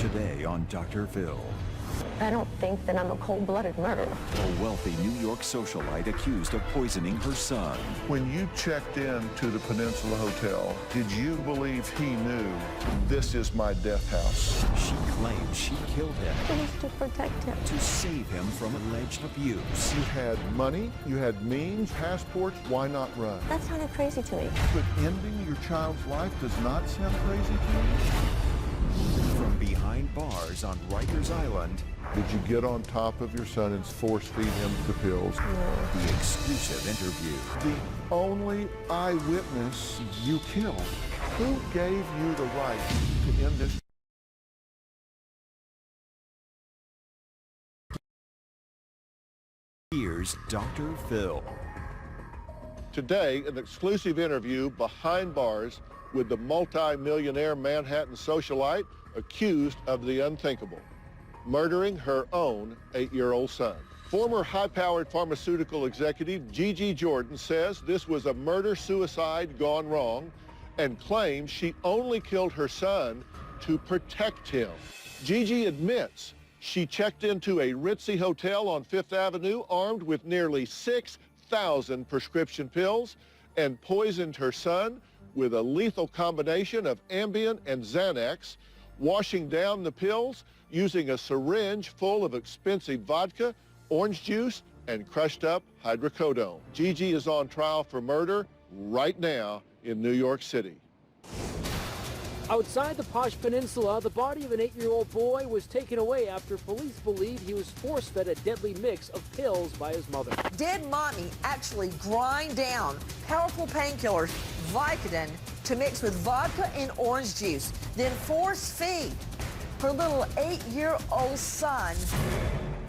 Today on Dr. Phil. I don't think that I'm a cold-blooded murderer. A wealthy New York socialite accused of poisoning her son. When you checked in to the Peninsula Hotel, did you believe he knew this is my death house? She claims she killed him. It was to protect him. To save him from alleged abuse. You had money, you had means, passports, why not run? That sounded crazy to me. But ending your child's life does not sound crazy to you? From behind bars on Rikers Island. Did you get on top of your son and force-feed him the pills? No. The exclusive interview. The only eyewitness you killed. Who gave you the right to end this? Here's Dr. Phil. Today, an exclusive interview behind bars with the multi-millionaire Manhattan socialite accused of the unthinkable, murdering her own 8-year-old son. Former high-powered pharmaceutical executive Gigi Jordan says this was a murder-suicide gone wrong and claims she only killed her son to protect him. Gigi admits she checked into a ritzy hotel on Fifth Avenue armed with nearly 6,000 prescription pills and poisoned her son with a lethal combination of Ambien and Xanax, washing down the pills using a syringe full of expensive vodka, orange juice, and crushed up hydrocodone. Gigi is on trial for murder right now in New York City. Outside the posh peninsula, the body of an 8-year-old boy was taken away after police believe he was force-fed a deadly mix of pills by his mother. Did mommy actually grind down powerful painkillers, Vicodin, to mix with vodka and orange juice, then force-feed her little 8-year-old son?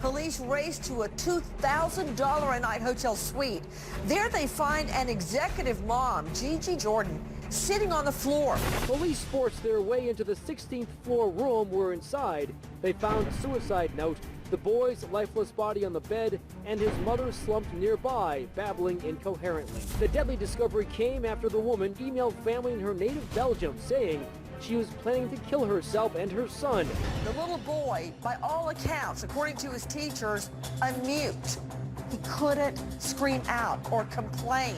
Police raced to a $2,000 a night hotel suite. There they find an executive mom, Gigi Jordan, sitting on the floor. Police forced their way into the 16th floor room where inside they found a suicide note, the boy's lifeless body on the bed, and his mother slumped nearby, babbling incoherently. The deadly discovery came after the woman emailed family in her native Belgium saying she was planning to kill herself and her son. The little boy, by all accounts, according to his teachers, a mute. He couldn't scream out or complain.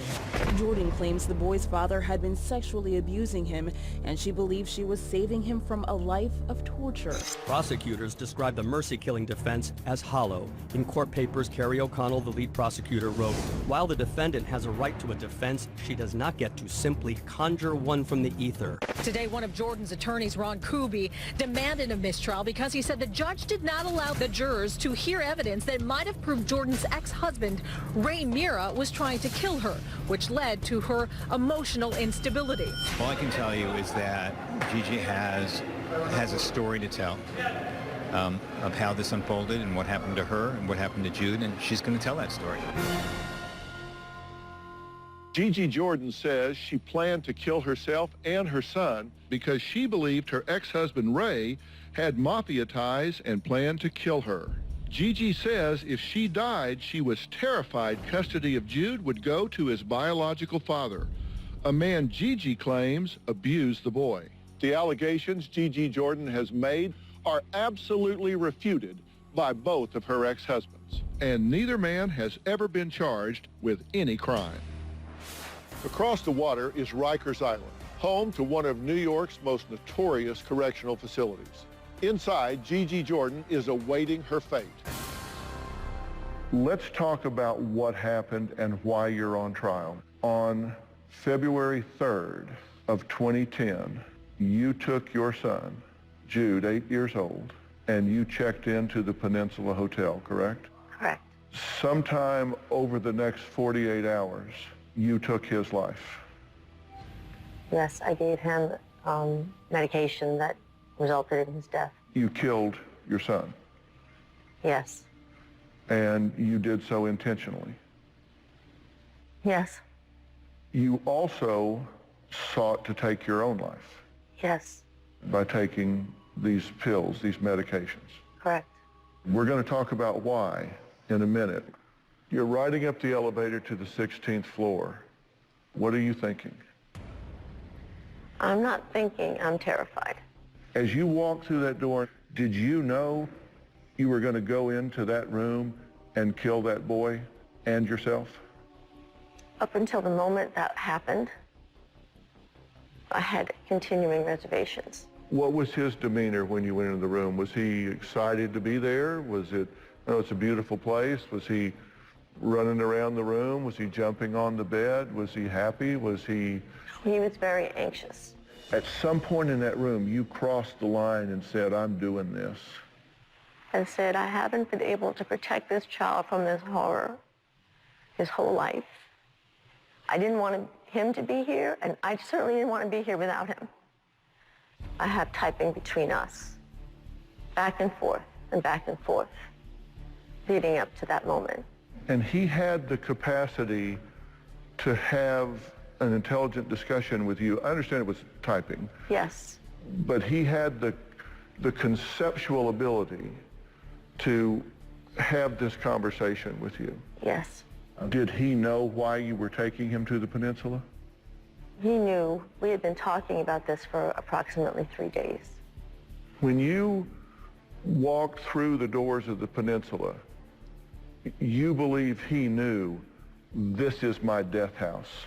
Jordan claims the boy's father had been sexually abusing him, and she believes she was saving him from a life of torture. Prosecutors described the mercy-killing defense as hollow. In court papers, Carrie O'Connell, the lead prosecutor, wrote, "While the defendant has a right to a defense, she does not get to simply conjure one from the ether." Today, one of Jordan's attorneys, Ron Kuby, demanded a mistrial because he said the judge did not allow the jurors to hear evidence that might have proved Jordan's ex-husband, Ray Mira, was trying to kill her, which led to her emotional instability. All I can tell you is that Gigi has a story to tell of how this unfolded and what happened to her and what happened to Jude, and she's going to tell that story. Gigi Jordan says she planned to kill herself and her son because she believed her ex-husband Ray had mafia ties and planned to kill her. Gigi says if she died, she was terrified custody of Jude would go to his biological father, a man Gigi claims abused the boy. The allegations Gigi Jordan has made are absolutely refuted by both of her ex-husbands, and neither man has ever been charged with any crime. Across the water is Rikers Island, home to one of New York's most notorious correctional facilities. Inside, Gigi Jordan is awaiting her fate. Let's talk about what happened and why you're on trial. On February 3rd of 2010, you took your son, Jude, 8 years old, and you checked into the Peninsula Hotel, correct? Correct. Sometime over the next 48 hours, you took his life. Yes, I gave him medication that resulted in his death. You killed your son, Yes. and you did so intentionally. Yes. You also sought to take your own life Yes. by taking these pills, these medications. Correct. We're going to talk about why in a minute. You're riding up the elevator to the 16th floor. What are you thinking? I'm not thinking, I'm terrified. As you walk through that door, Did you know you were going to go into that room and kill that boy and yourself? Up until the moment that happened, I had continuing reservations. What was his demeanor when you went into the room? Was he excited to be there? Was it, oh, it's a beautiful place? Was he running around the room? Was he jumping on the bed? Was he happy? Was he... He was very anxious. At some point in that room, you crossed the line and said, I'm doing this. And said, I haven't been able to protect this child from this horror his whole life. I didn't want him to be here, and I certainly didn't want to be here without him. I had typing between us, back and forth, leading up to that moment. And he had the capacity to have an intelligent discussion with you. I understand it was typing. Yes. But he had the conceptual ability to have this conversation with you. Yes. Did he know why you were taking him to the peninsula? He knew. We had been talking about this for approximately 3 days. When you walked through the doors of the peninsula, you believe he knew, this is my death house?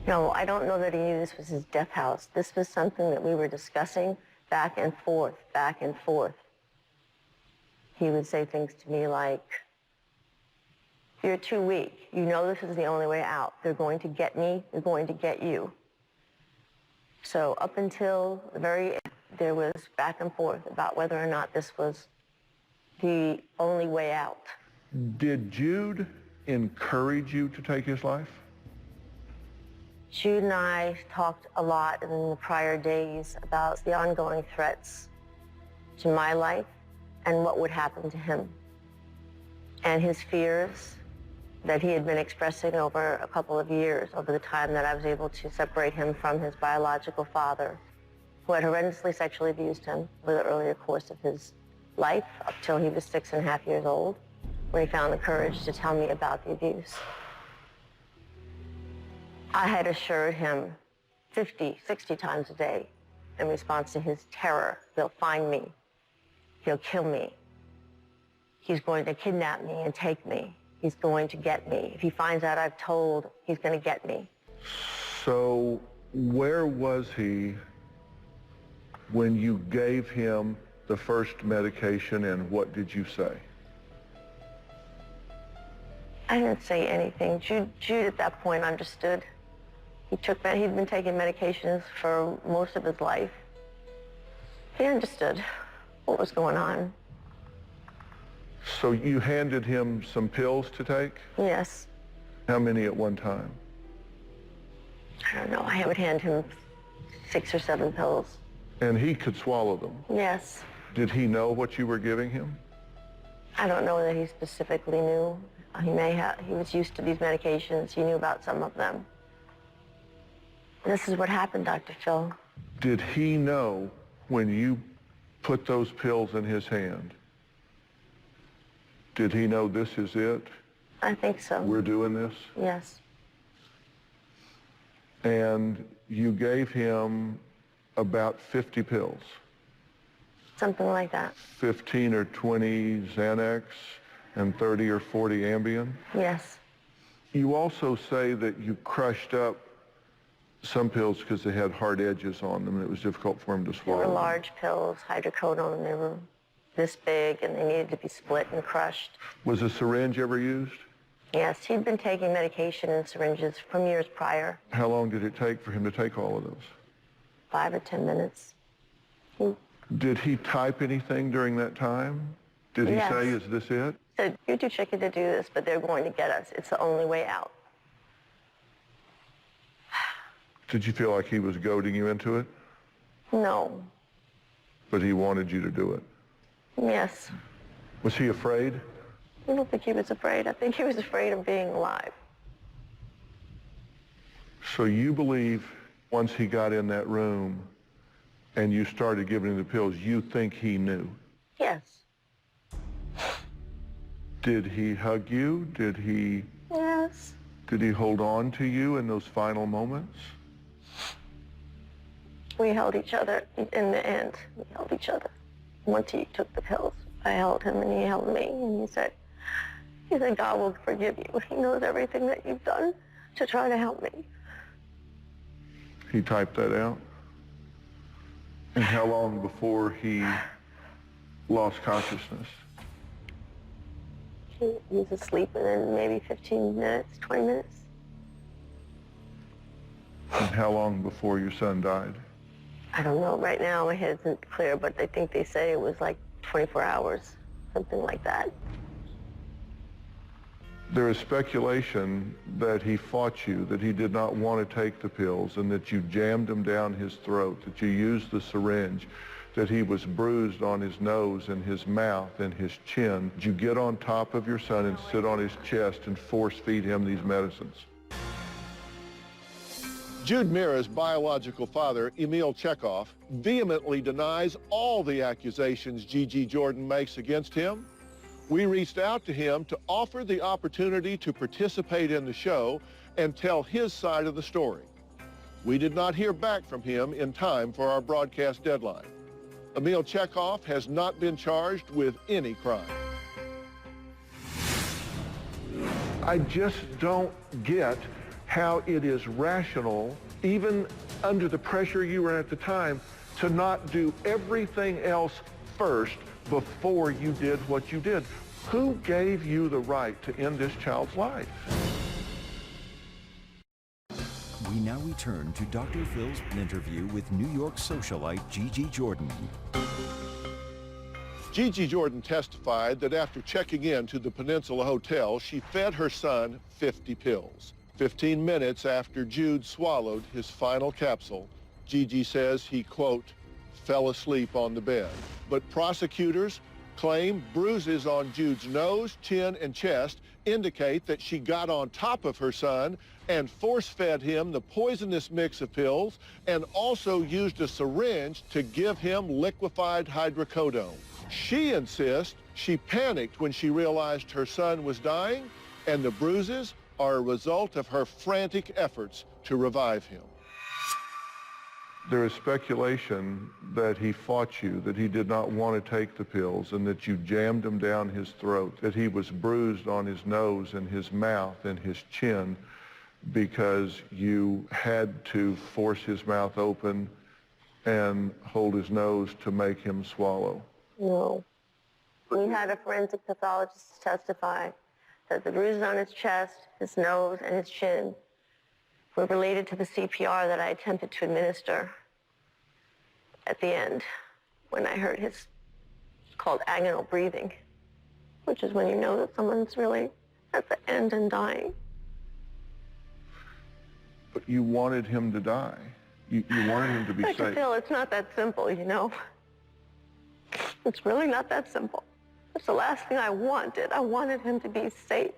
No, I don't know that he knew this was his death house. This was something that we were discussing back and forth, back and forth. He would say things to me like, you're too weak. You know this is the only way out. They're going to get me. They're going to get you. So up until the very end, there was back and forth about whether or not this was the only way out. Did Jude encourage you to take his life? Jude and I talked a lot in the prior days about the ongoing threats to my life and what would happen to him, and his fears that he had been expressing over a couple of years, over the time that I was able to separate him from his biological father, who had horrendously sexually abused him over the earlier course of his life up till he was 6.5 years old, when he found the courage to tell me about the abuse. I had assured him 50, 60 times a day in response to his terror. He'll find me. He'll kill me. He's going to kidnap me and take me. He's going to get me. If he finds out I've told, he's going to get me. So where was he when you gave him the first medication, and what did you say? I didn't say anything. Jude at that point understood. He'd been taking medications for most of his life. He understood what was going on. So you handed him some pills to take? Yes. How many at one time? I don't know. I would hand him 6 or 7 pills. And he could swallow them? Yes. Did he know what you were giving him? I don't know that he specifically knew. He was used to these medications. He knew about some of them. This is what happened, Dr. Phil. Did he know when you put those pills in his hand? Did he know this is it? I think so. We're doing this? Yes. And you gave him about 50 pills? Something like that. 15 or 20 Xanax and 30 or 40 Ambien? Yes. You also say that you crushed up some pills because they had hard edges on them and it was difficult for him to They swallow. were large pills, hydrocodone. They were this big and they needed to be split and crushed. Was a syringe ever used? Yes, he'd been taking medication in syringes from years prior. How long did it take for him to take all of those? 5 or 10 minutes. Did he type anything during that time? Did he Yes. say, is this it? He said, you're too tricky to do this, but they're going to get us. It's the only way out. Did you feel like he was goading you into it? No. But he wanted you to do it? Yes. Was he afraid? I don't think he was afraid. I think he was afraid of being alive. So you believe once he got in that room and you started giving him the pills, you think he knew? Yes. Did he hug you? Did he Yes. hold on to you in those final moments? We held each other in the end. We held each other. Once he took the pills, I held him and he held me, and he said, God will forgive you. He knows everything that you've done to try to help me. He typed that out? And how long before he lost consciousness? He was asleep, and then maybe 15 minutes, 20 minutes. And how long before your son died? I don't know. Right now, my head isn't clear, but I think they say it was like 24 hours, something like that. There is speculation that he fought you, that he did not want to take the pills, and that you jammed them down his throat, that you used the syringe, that he was bruised on his nose and his mouth and his chin. Did you get on top of your son and sit on his chest and force feed him these medicines? Jude Mira's biological father, Emil Chekhov, vehemently denies all the accusations Gigi Jordan makes against him. We reached out to him to offer the opportunity to participate in the show and tell his side of the story. We did not hear back from him in time for our broadcast deadline. Emil Chekhov has not been charged with any crime. I just don't get how it is rational, even under the pressure you were at the time, to not do everything else first before you did what you did. Who gave you the right to end this child's life? We now return to Dr. Phil's interview with New York socialite Gigi Jordan. Gigi Jordan testified that after checking in to the Peninsula Hotel, she fed her son 50 pills. 15 minutes after Jude swallowed his final capsule, Gigi says he, quote, fell asleep on the bed. But prosecutors claim bruises on Jude's nose, chin, and chest indicate that she got on top of her son and force-fed him the poisonous mix of pills and also used a syringe to give him liquefied hydrocodone. She insists she panicked when she realized her son was dying, and the bruises are a result of her frantic efforts to revive him. There is speculation that he fought you, that he did not want to take the pills, and that you jammed them down his throat, that he was bruised on his nose and his mouth and his chin because you had to force his mouth open and hold his nose to make him swallow. No. We had a forensic pathologist testify that the bruises on his chest, his nose, and his chin were related to the CPR that I attempted to administer at the end when I heard his, it's called agonal breathing, which is when you know that someone's really at the end and dying. But you wanted him to die. You wanted him to be safe. Dr. Phil, it's not that simple, you know. It's really not that simple. That's the last thing I wanted. I wanted him to be safe.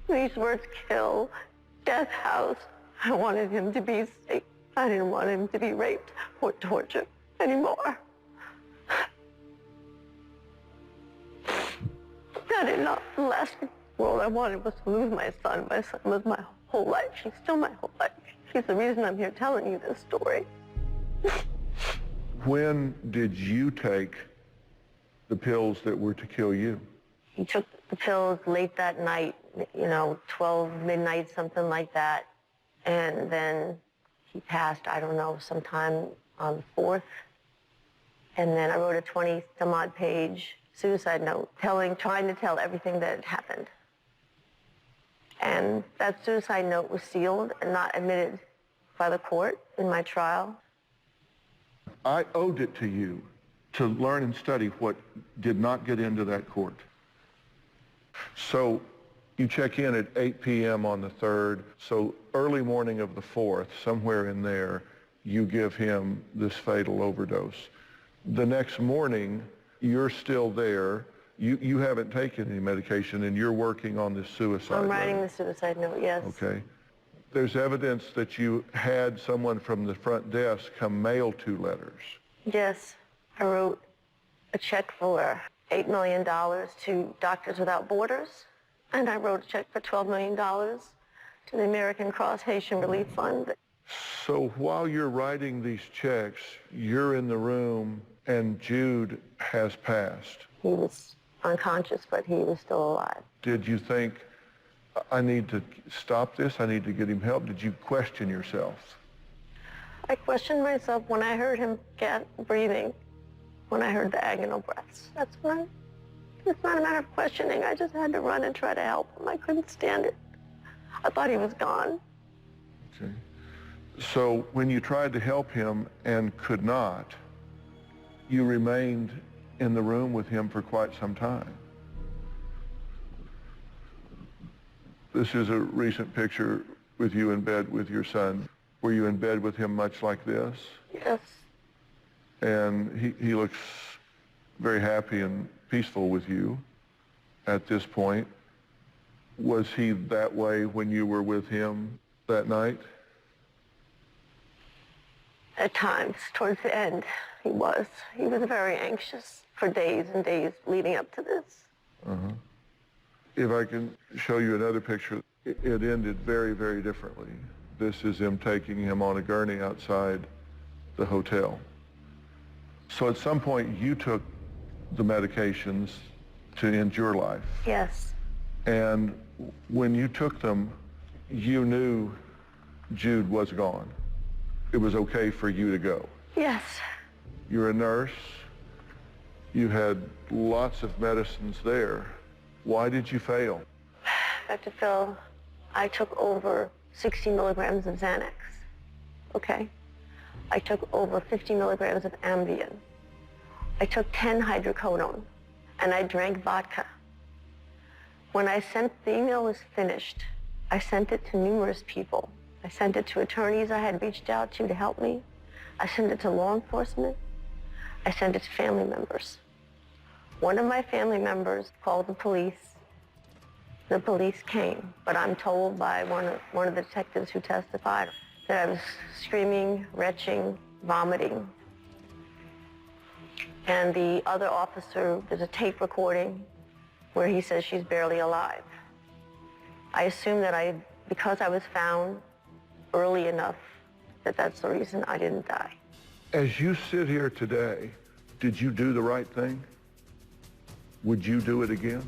These words, kill, death house. I wanted him to be safe. I didn't want him to be raped or tortured anymore. I did not. The last world I wanted was to lose my son. My son was my whole life. She's still my whole life. She's the reason I'm here telling you this story. When did you take the pills that were to kill you? He took the pills late that night, 12 midnight, something like that. And then he passed, I don't know, sometime on the 4th. And then I wrote a 20-some-odd page suicide note trying to tell everything that had happened. And that suicide note was sealed and not admitted by the court in my trial. I owed it to you to learn and study what did not get into that court. So you check in at 8 p.m. on the 3rd. So early morning of the 4th, somewhere in there, you give him this fatal overdose. The next morning, you're still there. You haven't taken any medication, and you're working on this suicide I'm writing letter. the suicide note, yes. Okay. There's evidence that you had someone from the front desk come mail 2 letters. Yes, I wrote a check for $8 million to Doctors Without Borders, and I wrote a check for $12 million to the American Cross Haitian Relief Fund. So while you're writing these checks, you're in the room and Jude has passed. He was unconscious, but he was still alive. Did you think, I need to stop this, I need to get him help? Did you question yourself? I questioned myself when I heard him breathing, when I heard the agonal breaths. That's when it's not a matter of questioning. I just had to run and try to help him. I couldn't stand it. I thought he was gone. Okay. So when you tried to help him and could not, you remained in the room with him for quite some time. This is a recent picture with you in bed with your son. Were you in bed with him much like this? Yes. And he looks very happy and peaceful with you at this point. Was he that way when you were with him that night? At times, towards the end, he was. He was very anxious for days and days leading up to this. Uh-huh. If I can show you another picture, it ended very, very differently. This is him taking him on a gurney outside the hotel. So at some point, you took the medications to end your life. Yes. And when you took them, you knew Jude was gone. It was okay for you to go. Yes. You're a nurse. You had lots of medicines there. Why did you fail? Dr. Phil, I took over 60 milligrams of Xanax, okay? I took over 50 milligrams of Ambien. I took 10 hydrocodone, and I drank vodka. When the email was finished, I sent it to numerous people. I sent it to attorneys I had reached out to help me. I sent it to law enforcement. I sent it to family members. One of my family members called the police. The police came, but I'm told by one of the detectives who testified that I was screaming, retching, vomiting. And the other officer, there's a tape recording where he says she's barely alive. I assume that because I was found early enough, that's the reason I didn't die. As you sit here today, did you do the right thing? Would you do it again?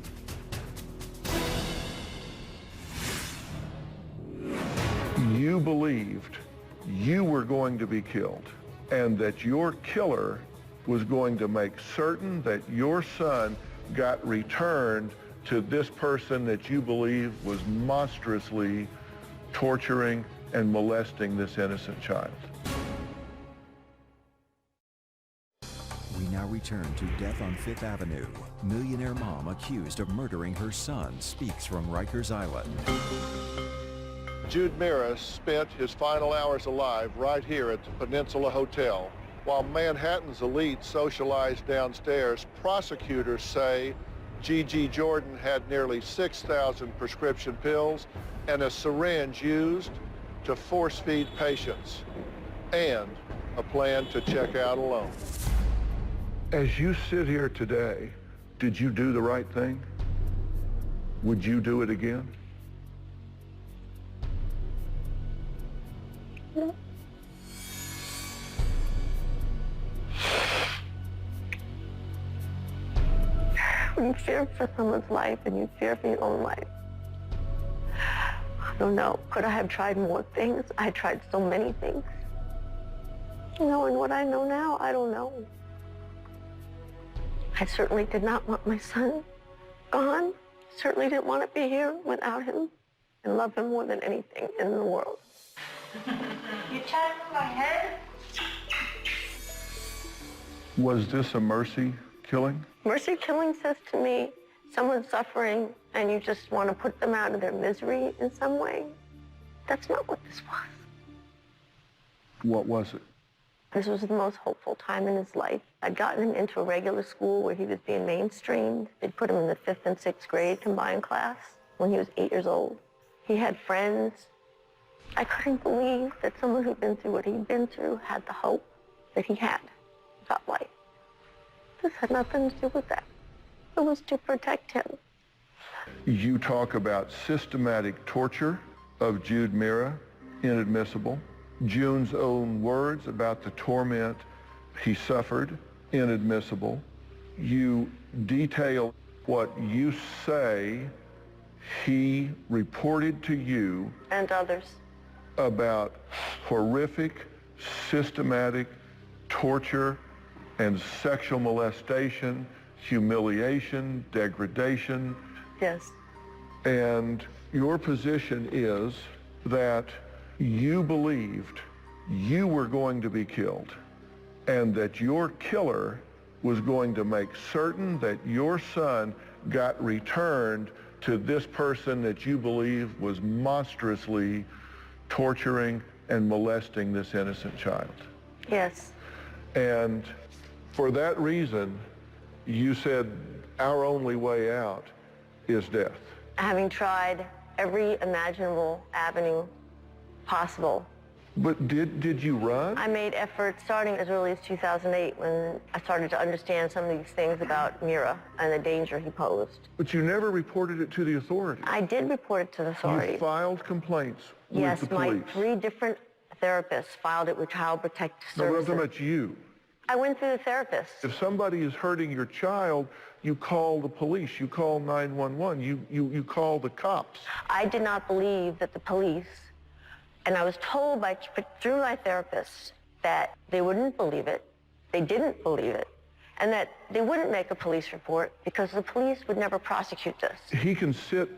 You believed you were going to be killed and that your killer was going to make certain that your son got returned to this person that you believe was monstrously torturing and molesting this innocent child. We now return to Death on Fifth Avenue. Millionaire mom accused of murdering her son speaks from Rikers Island. Jude Mira spent his final hours alive right here at the Peninsula Hotel. While Manhattan's elite socialized downstairs, prosecutors say Gigi Jordan had nearly 6,000 prescription pills and a syringe used to force-feed patients, and a plan to check out alone. As you sit here today, did you do the right thing? Would you do it again? No. When you fear for someone's life and you fear for your own life, I don't know. Could I have tried more things? I tried so many things. Knowing what I know now, I don't know. I certainly did not want my son gone. Certainly didn't want to be here without him and love him more than anything in the world. You touched my head? Was this a mercy killing? Mercy killing says to me, someone's suffering and you just want to put them out of their misery in some way. That's not what this was. What was it? This was the most hopeful time in his life. I'd gotten him into a regular school where he was being mainstreamed. They'd put him in the 5th and 6th grade combined class when he was 8 years old. He had friends. I couldn't believe that someone who'd been through what he'd been through had the hope that he had about life. This had nothing to do with that. It was to protect him. You talk about systematic torture of Jude Mira, inadmissible. June's own words about the torment he suffered inadmissible. You detail what you say he reported to you and others about horrific, systematic torture and sexual molestation, humiliation, degradation. Yes. And your position is that you believed you were going to be killed and that your killer was going to make certain that your son got returned to this person that you believe was monstrously torturing and molesting this innocent child. Yes. And for that reason, you said our only way out is death. Having tried every imaginable avenue possible. But did you run? I made efforts starting as early as 2008 when I started to understand some of these things about Mira and the danger he posed. But you never reported it to the authorities. I did report it to the authorities. You filed complaints yes, with the police. my 3 different therapists filed it with Child Protective Services. No, I'm talking about you. I went through the therapist. If somebody is hurting your child, you call the police, you call 911, you call the cops. I did not believe that the police, and I was told through my therapist that they wouldn't believe it, they didn't believe it, and that they wouldn't make a police report because the police would never prosecute this. He can sit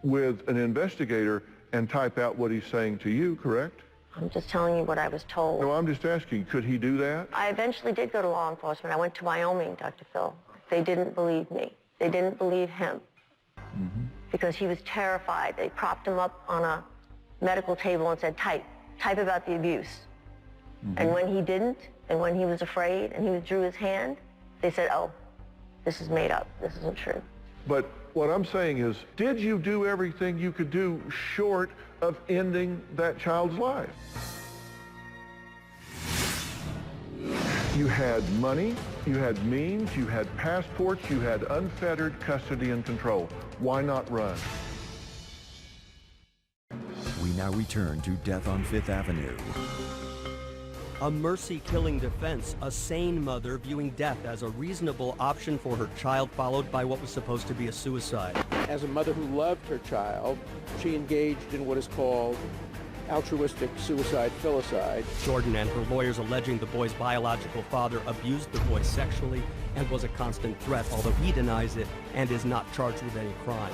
with an investigator and type out what he's saying to you, correct? I'm just telling you what I was told. No, I'm just asking, could he do that? I eventually did go to law enforcement. I went to Wyoming, Dr. Phil. They didn't believe me. They didn't believe him because he was terrified. They propped him up on a medical table and said, type about the abuse. And when he didn't, and when he was afraid and he withdrew his hand, they said, oh, this is made up. This isn't true. But what I'm saying is, did you do everything you could do short of ending that child's life? You had money, you had means, you had passports, you had unfettered custody and control. Why not run? We now return to Death on Fifth Avenue. A mercy-killing defense, a sane mother viewing death as a reasonable option for her child, followed by what was supposed to be a suicide. As a mother who loved her child, she engaged in what is called altruistic suicide filicide. Jordan and her lawyers alleging the boy's biological father abused the boy sexually and was a constant threat, although he denies it and is not charged with any crime.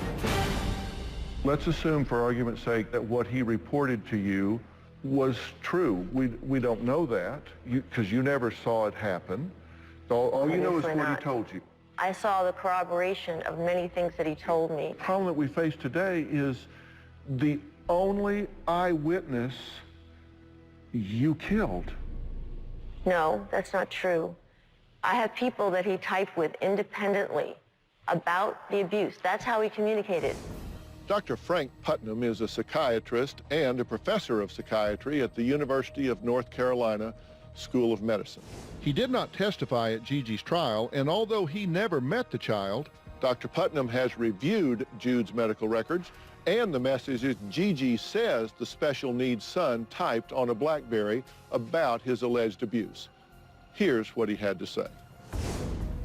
Let's assume, for argument's sake, that what he reported to you was true. We don't know that because you never saw it happen. All you know is what he told you. I saw the corroboration of many things that he told me. The problem that we face today is the only eyewitness you killed. No, that's not true. I have people that he typed with independently about the abuse. That's how he communicated. Dr. Frank Putnam is a psychiatrist and a professor of psychiatry at the University of North Carolina School of Medicine. He did not testify at Gigi's trial, and although he never met the child, Dr. Putnam has reviewed Jude's medical records and the messages Gigi says the special needs son typed on a BlackBerry about his alleged abuse. Here's what he had to say.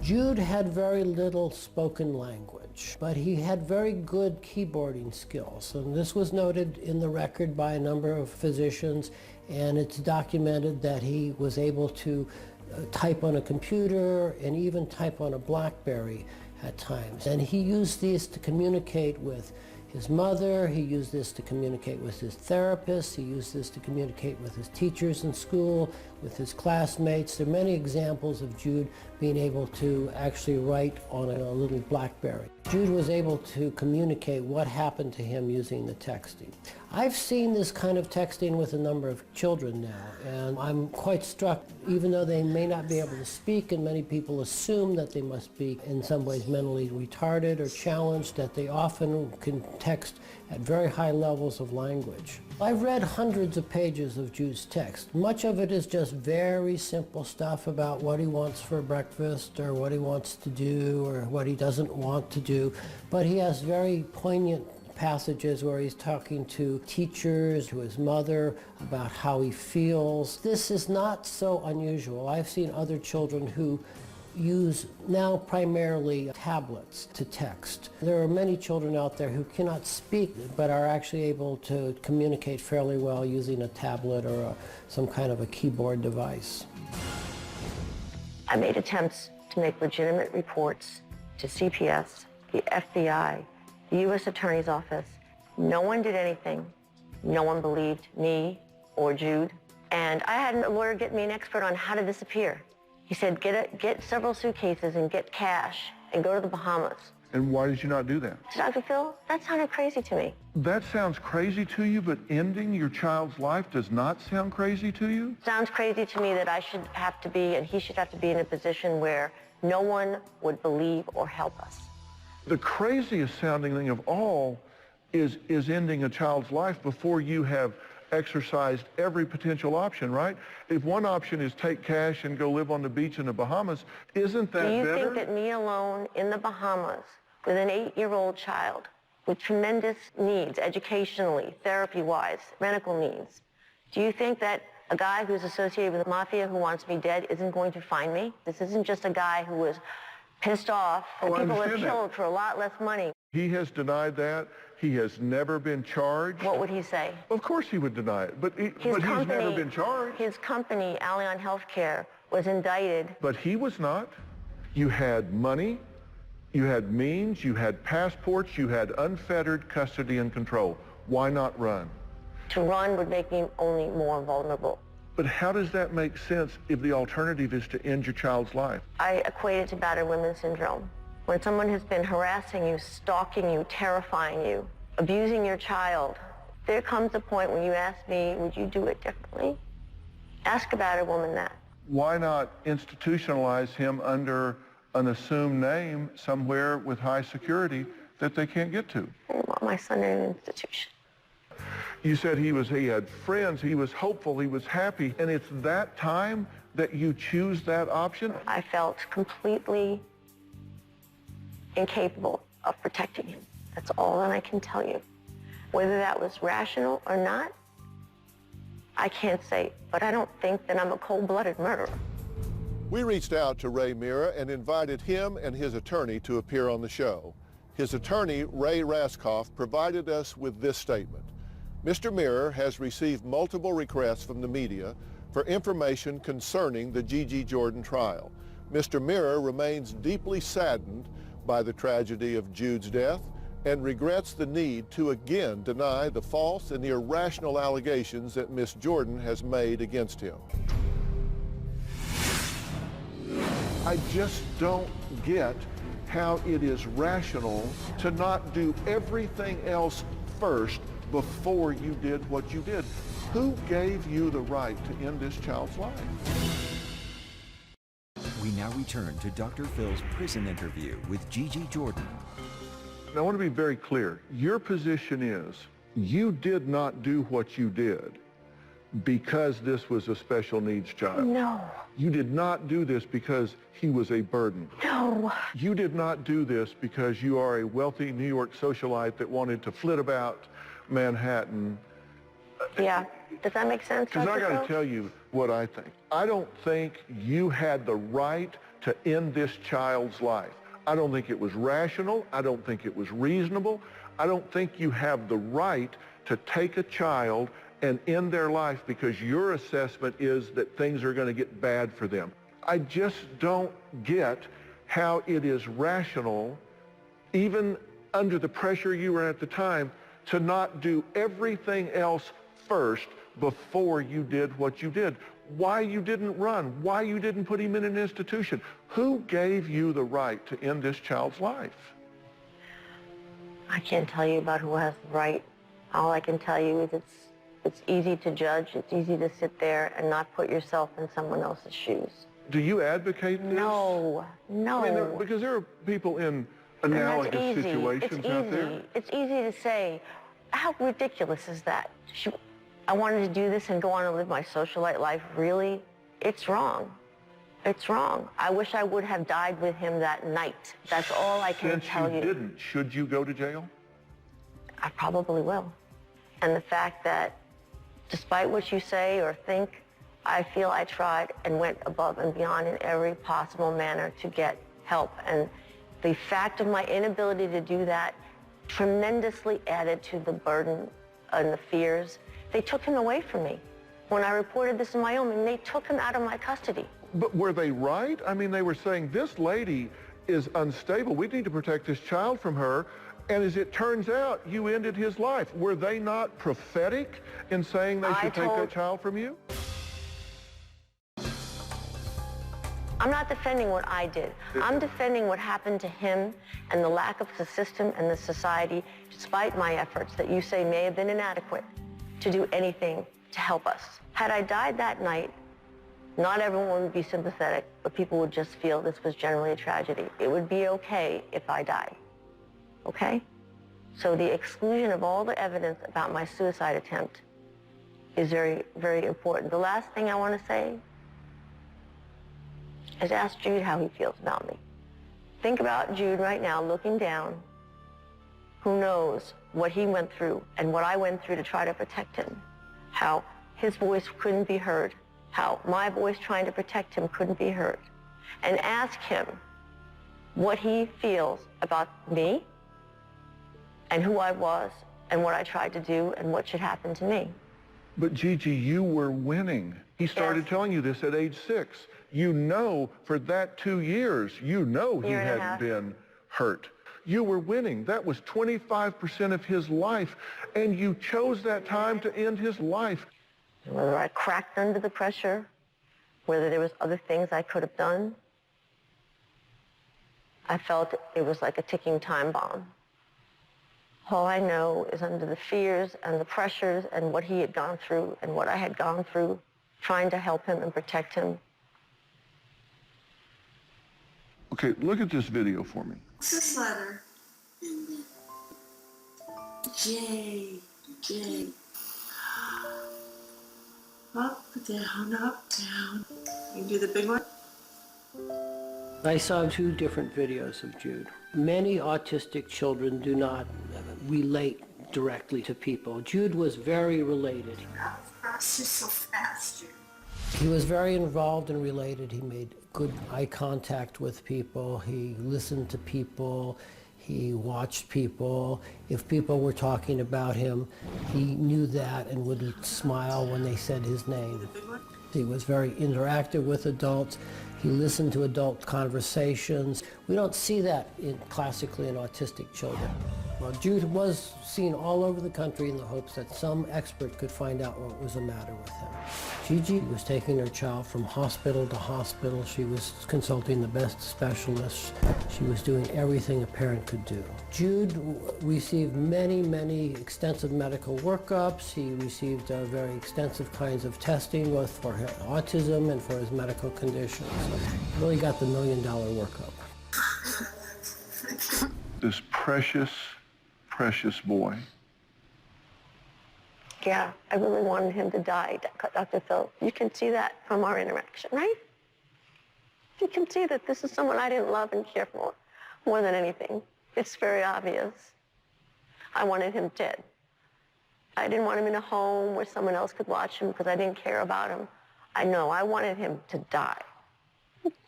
Jude had very little spoken language, but he had very good keyboarding skills. And this was noted in the record by a number of physicians, and it's documented that he was able to type on a computer and even type on a BlackBerry at times. And he used these to communicate with his mother, he used this to communicate with his therapist, he used this to communicate with his teachers in school, with his classmates. There are many examples of Jude being able to actually write on a little BlackBerry. Jude was able to communicate what happened to him using the texting. I've seen this kind of texting with a number of children now, and I'm quite struck, even though they may not be able to speak, and many people assume that they must be in some ways mentally retarded or challenged, that they often can text at very high levels of language. I've read hundreds of pages of Jude's text. Much of it is just very simple stuff about what he wants for breakfast or what he wants to do or what he doesn't want to do, but he has very poignant passages where he's talking to teachers, to his mother, about how he feels. This is not so unusual. I've seen other children who use now primarily tablets to text. There are many children out there who cannot speak but are actually able to communicate fairly well using a tablet or some kind of a keyboard device. I made attempts to make legitimate reports to CPS, the FBI, the U.S. Attorney's Office. No one did anything. No one believed me or Jude. And I had a lawyer get me an expert on how to disappear. He said, get several suitcases and get cash and go to the Bahamas. And why did you not do that? Dr. Phil, that sounded crazy to me. That sounds crazy to you, but ending your child's life does not sound crazy to you? Sounds crazy to me that I should have to be, and he should have to be in a position where no one would believe or help us. The craziest sounding thing of all is ending a child's life before you have exercised every potential option, right? If one option is take cash and go live on the beach in the Bahamas, isn't that better? Do you think that me alone in the Bahamas with an 8-year-old child with tremendous needs, educationally, therapy-wise, medical needs, do you think that a guy who's associated with the mafia who wants me dead isn't going to find me? This isn't just a guy who was pissed off and people were killed for a lot less money. He has denied that. He has never been charged. What would he say? Of course he would deny it, but he's never been charged. His company, Allianz Healthcare, was indicted. But he was not. You had money, you had means, you had passports, you had unfettered custody and control. Why not run? To run would make me only more vulnerable. But how does that make sense if the alternative is to end your child's life? I equate it to battered women syndrome. When someone has been harassing you, stalking you, terrifying you, abusing your child, there comes a point when you ask me, would you do it differently? Ask a battered woman that. Why not institutionalize him under an assumed name somewhere with high security that they can't get to? I want my son in an institution. You said he had friends, he was hopeful, he was happy, and it's that time that you choose that option? I felt completely incapable of protecting him. That's all that I can tell you. Whether that was rational or not, I can't say, but I don't think that I'm a cold-blooded murderer. We reached out to Ray Mira and invited him and his attorney to appear on the show. His attorney, Ray Raskoff, provided us with this statement. Mr. Mira has received multiple requests from the media for information concerning the Gigi Jordan trial. Mr. Mira remains deeply saddened by the tragedy of Jude's death and regrets the need to again deny the false and the irrational allegations that Miss Jordan has made against him. I just don't get how it is rational to not do everything else first before you did what you did. Who gave you the right to end this child's life? We now return to Dr. Phil's prison interview with Gigi Jordan. Now, I want to be very clear. Your position is you did not do what you did because this was a special needs child. No. You did not do this because he was a burden. No. You did not do this because you are a wealthy New York socialite that wanted to flit about Manhattan. Yeah. Does that make sense? Because I got to tell you what I think. I don't think you had the right to end this child's life. I don't think it was rational. I don't think it was reasonable. I don't think you have the right to take a child and end their life because your assessment is that things are going to get bad for them. I just don't get how it is rational, even under the pressure you were at the time, to not do everything else first before you did what you did. Why you didn't run, why you didn't put him in an institution. Who gave you the right to end this child's life? I can't tell you about who has the right. All I can tell you is it's easy to judge. It's easy to sit there and not put yourself in someone else's shoes. Do you advocate this? No. I mean, because there are people in analogous situations out there. It's easy to say, how ridiculous is that? I wanted to do this and go on and live my socialite life. Really? It's wrong. It's wrong. I wish I would have died with him that night. That's all I can tell you. Since you didn't, should you go to jail? I probably will. And the fact that despite what you say or think, I feel I tried and went above and beyond in every possible manner to get help. And the fact of my inability to do that tremendously added to the burden and the fears. They took him away from me. When I reported this in Wyoming, they took him out of my custody. But were they right? I mean, they were saying, this lady is unstable. We need to protect this child from her. And as it turns out, you ended his life. Were they not prophetic in saying they should take that child from you? I'm not defending what I did. I'm defending what happened to him and the lack of the system and the society, despite my efforts that you say may have been inadequate, to do anything to help us. Had I died that night, not everyone would be sympathetic, but people would just feel this was generally a tragedy. It would be okay if I died, okay? So the exclusion of all the evidence about my suicide attempt is very, very important. The last thing I want to say is ask Jude how he feels about me. Think about Jude right now looking down, who knows what he went through and what I went through to try to protect him, how his voice couldn't be heard, how my voice trying to protect him couldn't be heard, and ask him what he feels about me and who I was and what I tried to do and what should happen to me. But Gigi, you were winning. He started telling you this at age 6. You know for that 2 years, you know he hadn't been hurt. You were winning. That was 25% of his life, and you chose that time to end his life. Whether I cracked under the pressure, whether there was other things I could have done, I felt it was like a ticking time bomb. All I know is under the fears and the pressures and what he had gone through and what I had gone through, trying to help him and protect him. Okay, look at this video for me. What's this letter? J. Up, down, up, down. You can do the big one? I saw 2 different videos of Jude. Many autistic children do not relate directly to people. Jude was very related. Process so fast, Jude. He was very involved and related. He made good eye contact with people. He listened to people. He watched people. If people were talking about him, he knew that and would smile when they said his name. He was very interactive with adults. He listened to adult conversations. We don't see that classically in autistic children. Well, Jude was seen all over the country in the hopes that some expert could find out what was the matter with him. Gigi was taking her child from hospital to hospital. She was consulting the best specialists. She was doing everything a parent could do. Jude received many extensive medical workups. He received very extensive kinds of testing, both for his autism and for his medical conditions. He really got the $1 million workup. This precious boy. Yeah, I really wanted him to die, Dr. Phil. You can see that from our interaction, right? You can see that this is someone I didn't love and care for more than anything. It's very obvious. I wanted him dead. I didn't want him in a home where someone else could watch him because I didn't care about him. I wanted him to die.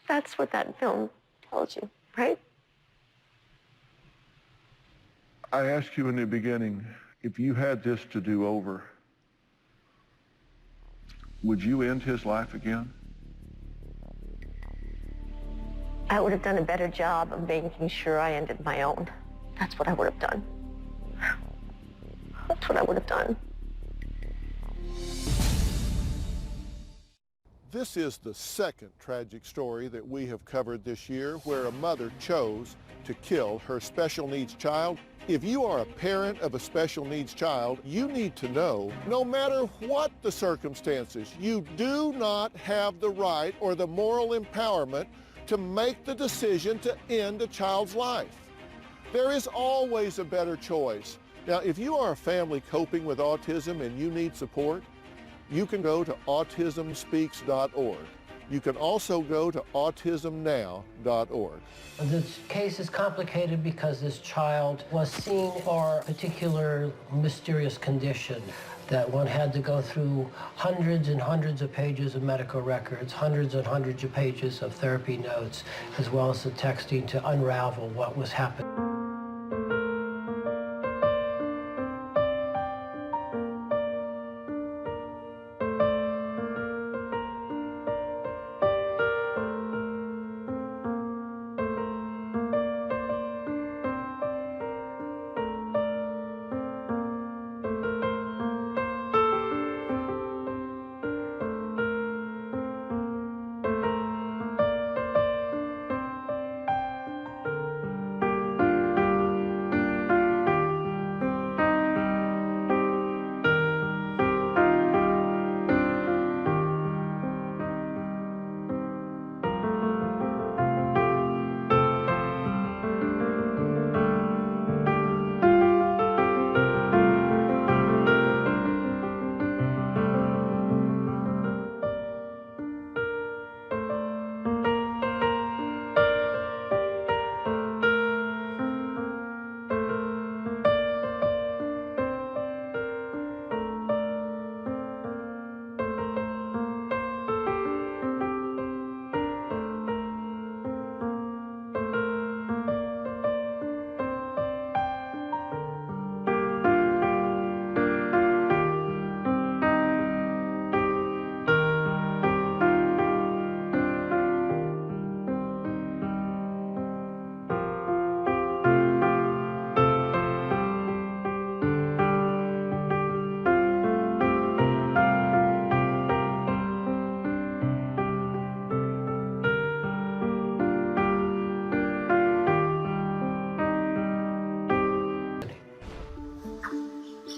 That's what that film tells you, right? I asked you in the beginning, if you had this to do over, would you end his life again? I would have done a better job of making sure I ended my own. That's what I would have done. That's what I would have done. This is the second tragic story that we have covered this year where a mother chose to kill her special needs child. If you are a parent of a special needs child, you need to know, no matter what the circumstances, you do not have the right or the moral empowerment to make the decision to end a child's life. There is always a better choice. Now, if you are a family coping with autism and you need support, you can go to autismspeaks.org. You can also go to autismnow.org. This case is complicated because this child was seen for a particular mysterious condition that one had to go through hundreds and hundreds of pages of medical records, hundreds and hundreds of pages of therapy notes, as well as the texting to unravel what was happening.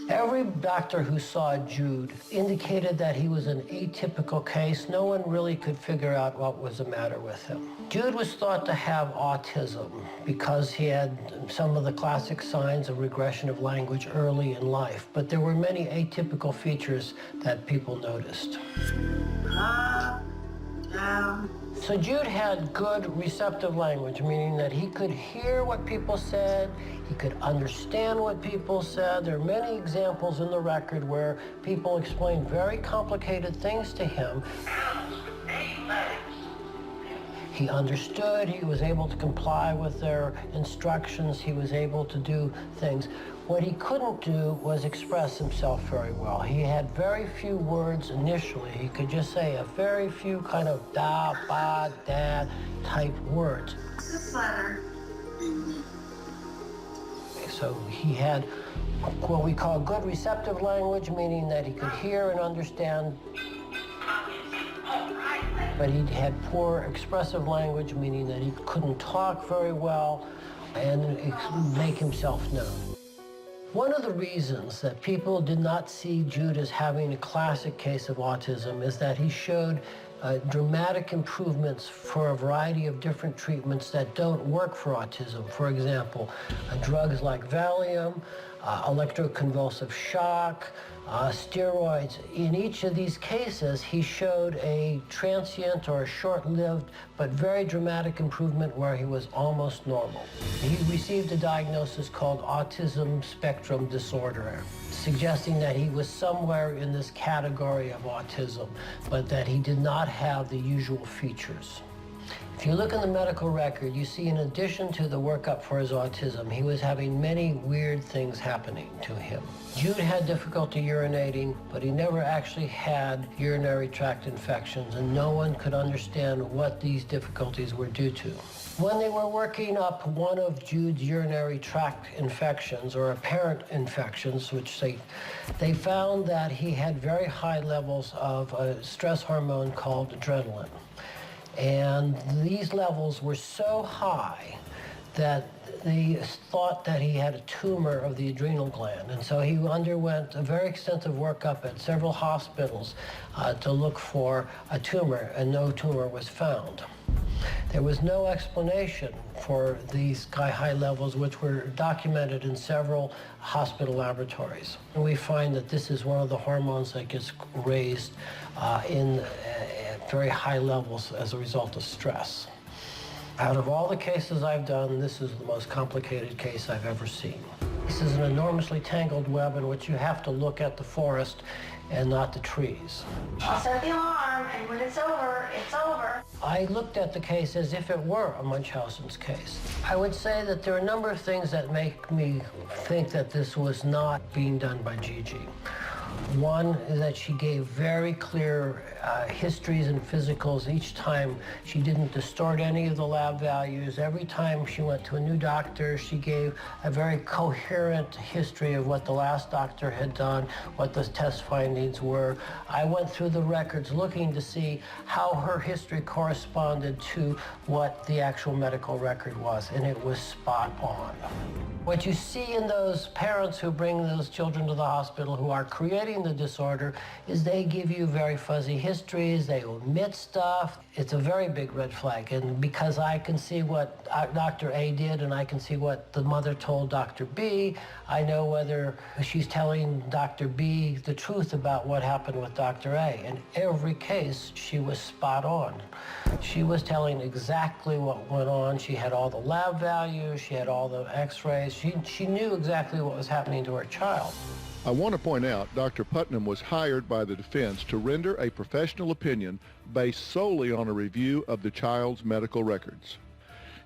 Every doctor who saw Jude indicated that he was an atypical case. No one really could figure out what was the matter with him. Jude was thought to have autism because he had some of the classic signs of regression of language early in life, but there were many atypical features that people noticed. Up, down. So Jude had good receptive language, meaning that he could hear what people said, he could understand what people said. There are many examples in the record where people explained very complicated things to him. He understood, he was able to comply with their instructions, he was able to do things. What he couldn't do was express himself very well. He had very few words initially. He could just say a very few kind of da, ba, dad type words. What's this letter? So he had what we call good receptive language, meaning that he could hear and understand. But he had poor expressive language, meaning that he couldn't talk very well and make himself known. One of the reasons that people did not see Jude as having a classic case of autism is that he showed dramatic improvements for a variety of different treatments that don't work for autism. For example, drugs like Valium, electroconvulsive shock, steroids. In each of these cases, he showed a transient or a short-lived but very dramatic improvement where he was almost normal. He received a diagnosis called autism spectrum disorder, suggesting that he was somewhere in this category of autism, but that he did not have the usual features. If you look in the medical record, you see in addition to the workup for his autism, he was having many weird things happening to him. Jude had difficulty urinating, but he never actually had urinary tract infections, and no one could understand what these difficulties were due to. When they were working up one of Jude's urinary tract infections, or apparent infections, which they found that he had very high levels of a stress hormone called adrenaline. And these levels were so high that they thought that he had a tumor of the adrenal gland. And so he underwent a very extensive workup at several hospitals to look for a tumor, and no tumor was found. There was no explanation for these high levels, which were documented in several hospital laboratories. And we find that this is one of the hormones that gets raised in very high levels as a result of stress. Out of all the cases I've done, this is the most complicated case I've ever seen. This is an enormously tangled web in which you have to look at the forest and not the trees. I'll set the alarm, and when it's over, it's over. I looked at the case as if it were a Munchausen's case. I would say that there are a number of things that make me think that this was not being done by Gigi. One is that she gave very clear histories and physicals each time. She didn't distort any of the lab values. Every time she went to a new doctor, she gave a very coherent history of what the last doctor had done, what the test findings were. I went through the records looking to see how her history corresponded to what the actual medical record was, and it was spot on. What you see in those parents who bring those children to the hospital who are creating the disorder is they give you very fuzzy histories, they omit stuff. It's a very big red flag, and because I can see what Dr. A did and I can see what the mother told Dr. B, I know whether she's telling Dr. B the truth about what happened with Dr. A. In every case, she was spot on. She was telling exactly what went on. She had all the lab values, she had all the x-rays. She knew exactly what was happening to her child. I want to point out Dr. Putnam was hired by the defense to render a professional opinion based solely on a review of the child's medical records.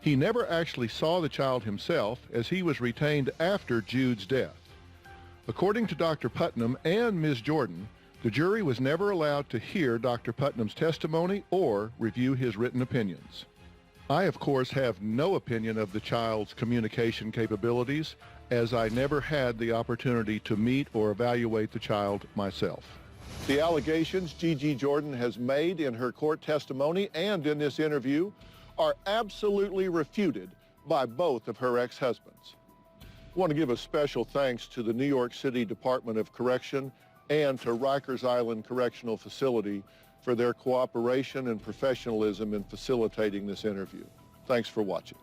He never actually saw the child himself, as he was retained after Jude's death. According to Dr. Putnam and Ms. Jordan, the jury was never allowed to hear Dr. Putnam's testimony or review his written opinions. I, of course, have no opinion of the child's communication capabilities, as I never had the opportunity to meet or evaluate the child myself. The allegations Gigi Jordan has made in her court testimony and in this interview are absolutely refuted by both of her ex-husbands. I want to give a special thanks to the New York City Department of Correction and to Rikers Island Correctional Facility for their cooperation and professionalism in facilitating this interview. Thanks for watching.